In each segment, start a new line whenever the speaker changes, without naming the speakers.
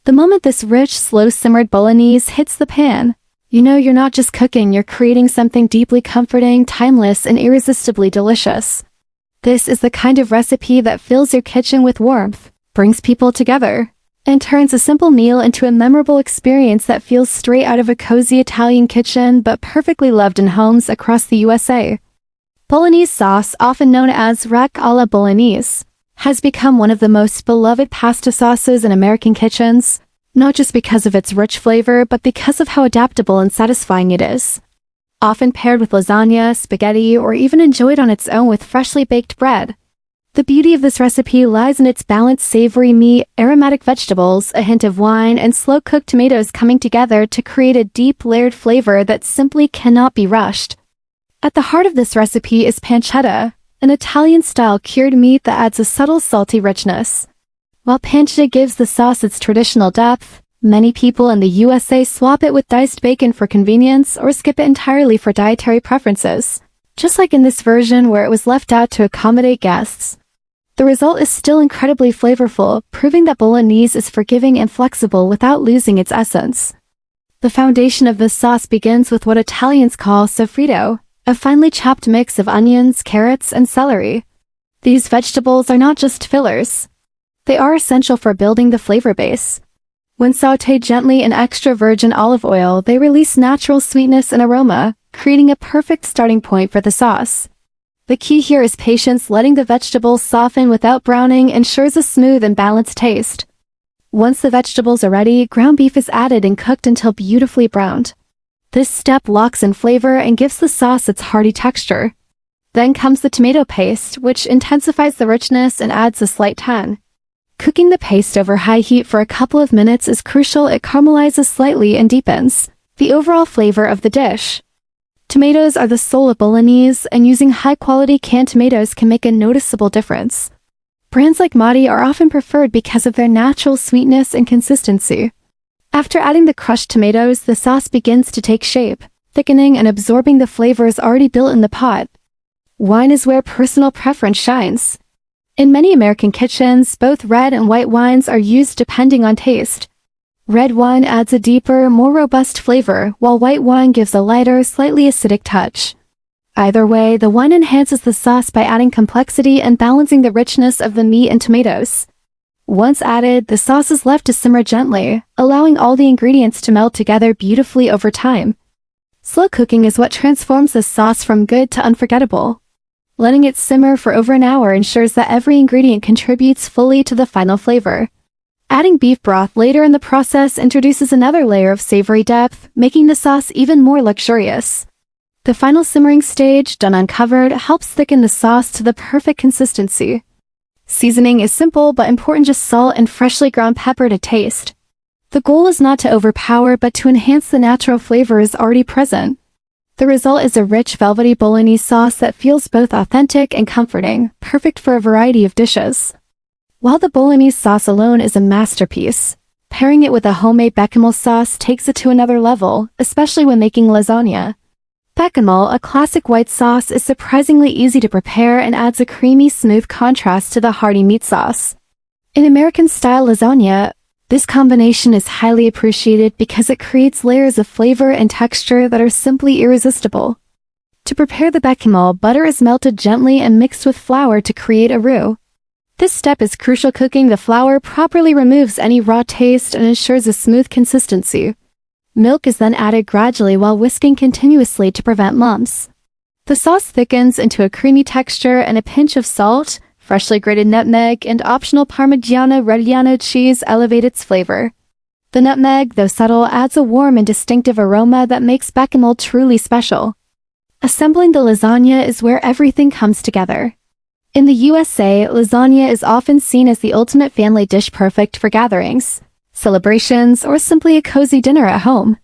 The moment this rich, slow-simmered bolognese hits the pan, you know you're not just cooking, you're creating something deeply comforting, timeless, and irresistibly delicious. This is the kind of recipe that fills your kitchen with warmth, brings people together, and turns a simple meal into a memorable experience that feels straight out of a cozy Italian kitchen but perfectly loved in homes across the USA. Bolognese sauce, often known as rack alla bolognese, has become one of the most beloved pasta sauces in American kitchens, not just because of its rich flavor but because of how adaptable and satisfying it is. Often paired with lasagna, spaghetti, or even enjoyed on its own with freshly baked bread. The beauty of this recipe lies in its balanced savory meat, aromatic vegetables, a hint of wine, and slow-cooked tomatoes coming together to create a deep, layered flavor that simply cannot be rushed. At the heart of this recipe is pancetta, an Italian-style cured meat that adds a subtle salty richness. While pancetta gives the sauce its traditional depth, many people in the USA swap it with diced bacon for convenience or skip it entirely for dietary preferences, just like in this version where it was left out to accommodate guests. The result is still incredibly flavorful, proving that bolognese is forgiving and flexible without losing its essence. The foundation of this sauce begins with what Italians call sofrito, a finely chopped mix of onions, carrots, and celery. These vegetables are not just fillers. They are essential for building the flavor base. When sautéed gently in extra virgin olive oil, they release natural sweetness and aroma, creating a perfect starting point for the sauce. The key here is patience. Letting the vegetables soften without browning ensures a smooth and balanced taste. Once the vegetables are ready, ground beef is added and cooked until beautifully browned. This step locks in flavor and gives the sauce its hearty texture. Then comes the tomato paste, which intensifies the richness and adds a slight tang. Cooking the paste over high heat for a couple of minutes is crucial. It caramelizes slightly and deepens the overall flavor of the dish. Tomatoes are the soul of bolognese, and using high-quality canned tomatoes can make a noticeable difference. Brands like Madi are often preferred because of their natural sweetness and consistency. After adding the crushed tomatoes, the sauce begins to take shape, thickening and absorbing the flavors already built in the pot. Wine is where personal preference shines. In many American kitchens, both red and white wines are used depending on taste. Red wine adds a deeper, more robust flavor, while white wine gives a lighter, slightly acidic touch. Either way, the wine enhances the sauce by adding complexity and balancing the richness of the meat and tomatoes. Once added, the sauce is left to simmer gently, allowing all the ingredients to meld together beautifully over time. Slow cooking is what transforms this sauce from good to unforgettable. Letting it simmer for over an hour ensures that every ingredient contributes fully to the final flavor. Adding beef broth later in the process introduces another layer of savory depth, making the sauce even more luxurious. The final simmering stage, done uncovered, helps thicken the sauce to the perfect consistency. Seasoning is simple but important, just salt and freshly ground pepper to taste. The goal is not to overpower but to enhance the natural flavors already present. The result is a rich, velvety bolognese sauce that feels both authentic and comforting, perfect for a variety of dishes. While the bolognese sauce alone is a masterpiece, pairing it with a homemade béchamel sauce takes it to another level, especially when making lasagna. Béchamel, a classic white sauce, is surprisingly easy to prepare and adds a creamy, smooth contrast to the hearty meat sauce. In American-style lasagna, this combination is highly appreciated because it creates layers of flavor and texture that are simply irresistible. To prepare the béchamel, butter is melted gently and mixed with flour to create a roux. This step is crucial. Cooking the flour properly removes any raw taste and ensures a smooth consistency. Milk is then added gradually while whisking continuously to prevent lumps. The sauce thickens into a creamy texture, and a pinch of salt, freshly grated nutmeg, and optional Parmigiano Reggiano cheese elevate its flavor. The nutmeg, though subtle, adds a warm and distinctive aroma that makes béchamel truly special. Assembling the lasagna is where everything comes together. In the USA, lasagna is often seen as the ultimate family dish, perfect for gatherings, celebrations, or simply a cozy dinner at home.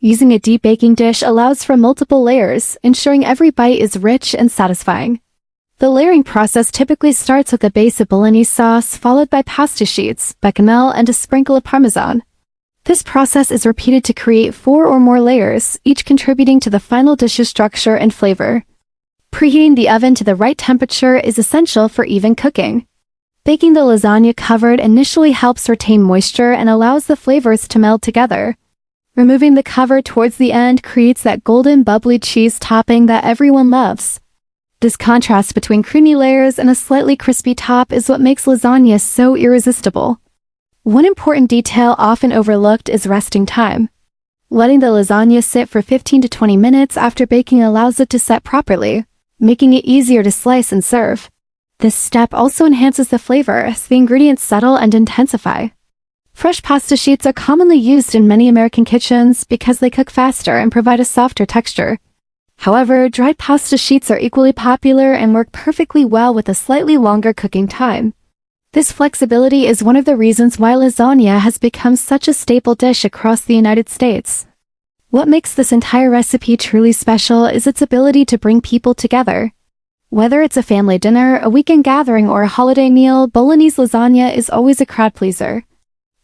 Using a deep baking dish allows for multiple layers, ensuring every bite is rich and satisfying. The layering process typically starts with a base of bolognese sauce, followed by pasta sheets, béchamel, and a sprinkle of parmesan. This process is repeated to create 4 or more layers, each contributing to the final dish's structure and flavor. Preheating the oven to the right temperature is essential for even cooking. Baking the lasagna covered initially helps retain moisture and allows the flavors to meld together. Removing the cover towards the end creates that golden bubbly cheese topping that everyone loves. This contrast between creamy layers and a slightly crispy top is what makes lasagna so irresistible. One important detail often overlooked is resting time. Letting the lasagna sit for 15 to 20 minutes after baking allows it to set properly, making it easier to slice and serve. This step also enhances the flavor as the ingredients settle and intensify. Fresh pasta sheets are commonly used in many American kitchens because they cook faster and provide a softer texture. However, dried pasta sheets are equally popular and work perfectly well with a slightly longer cooking time. This flexibility is one of the reasons why lasagna has become such a staple dish across the United States. What makes this entire recipe truly special is its ability to bring people together. Whether it's a family dinner, a weekend gathering, or a holiday meal, Bolognese lasagna is always a crowd pleaser.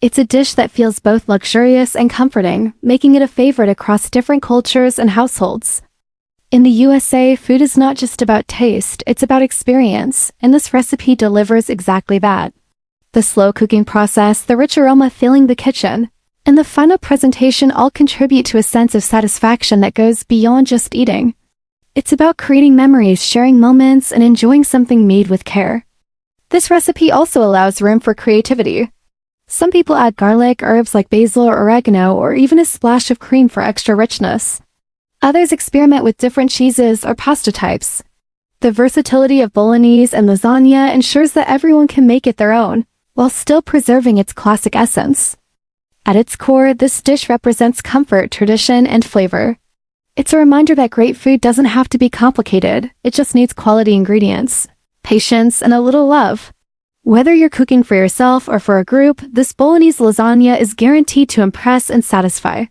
It's a dish that feels both luxurious and comforting, making it a favorite across different cultures and households. In the USA, food is not just about taste, it's about experience, and this recipe delivers exactly that. The slow cooking process, the rich aroma filling the kitchen, and the final presentation all contribute to a sense of satisfaction that goes beyond just eating. It's about creating memories, sharing moments, and enjoying something made with care. This recipe also allows room for creativity. Some people add garlic, herbs like basil or oregano, or even a splash of cream for extra richness. Others experiment with different cheeses or pasta types. The versatility of Bolognese and lasagna ensures that everyone can make it their own, while still preserving its classic essence. At its core, this dish represents comfort, tradition, and flavor. It's a reminder that great food doesn't have to be complicated, it just needs quality ingredients, patience, and a little love. Whether you're cooking for yourself or for a group, this Bolognese lasagna is guaranteed to impress and satisfy.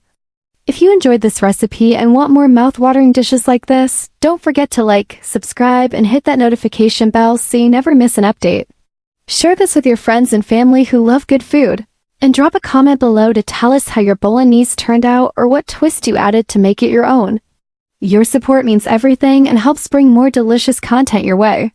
If you enjoyed this recipe and want more mouth-watering dishes like this, don't forget to like, subscribe, and hit that notification bell so you never miss an update. Share this with your friends and family who love good food. And drop a comment below to tell us how your Bolognese turned out or what twist you added to make it your own. Your support means everything and helps bring more delicious content your way.